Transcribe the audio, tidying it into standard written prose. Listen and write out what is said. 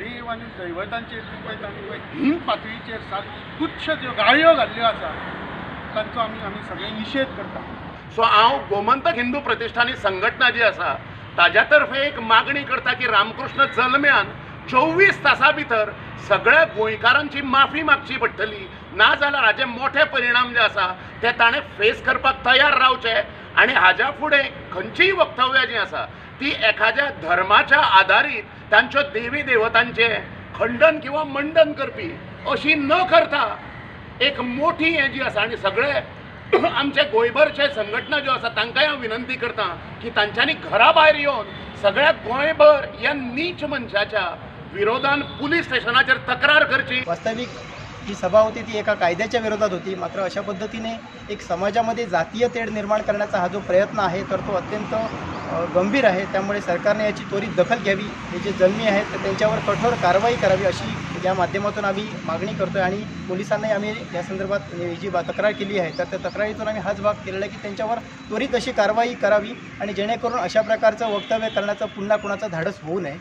देव आनी दैवतांचेर पळयता आमी हिंद पातळीचेर सारक्यो तुच्छ ज्यो गाळयो घाल्ल्यो आसा तांचो आमी सगळे निशेध करता। सो हांव गोमंतक हिंदू प्रतिश्ठानी संघटना जी आसा ताज्या तर्फे एक मागणी करता की रामकृष्ण जल्म्यान 24 तासां भितर सगळ्या गोंयकारांची माफी मागची पडटली, ना जाल्यार हाचे मोठे परिणाम जे आसा ते ताणें फेस करपाक तयार रावचे आनी हाज्या फुडें खंयचीय वक्तव्यां जी आसा ती एखाद्या धर्माच्या आदारीत तांच्यो देवी देवतांचे खंडन किंवा मंडन करपी अशी न करता एक मोठी हें जी आसा आनी सगळे आमचे गोंयभरचे संघटना ज्यो आसा तांकांय हांव विनंती करता की तांच्यांनी घरा भायर येवन सगळ्या गोंयभर ह्या नीच मनशाच्या विरोधान पुलीस स्टेशनाचेर तक्रार करची। वास्तविक ही सभा होती ती एका कायद्याच्या विरोधात होती, मात्र अशा पद्धतीने एक समाजामध्ये जातीय तेढ निर्माण करण्याचा हा जो प्रयत्न आहे तर तो अत्यंत गंभीर आहे। त्यामुळे सरकारने याची त्वरित दखल घ्यावी, हे जे जन्मी आहेत तर त्यांच्यावर कठोर कारवाई करावी अशी या माध्यमातून आम्ही मागणी करतो आहे। आणि पोलिसांनाही आम्ही या संदर्भात जी तक्रार केली आहे तर त्या तक्रारीतून आम्ही हाच भाग केलेला आहे की त्यांच्यावर त्वरित अशी कारवाई करावी आणि जेणेकरून अशा प्रकारचं वक्तव्य करण्याचं पुन्हा कुणाचं धाडस होऊ नये।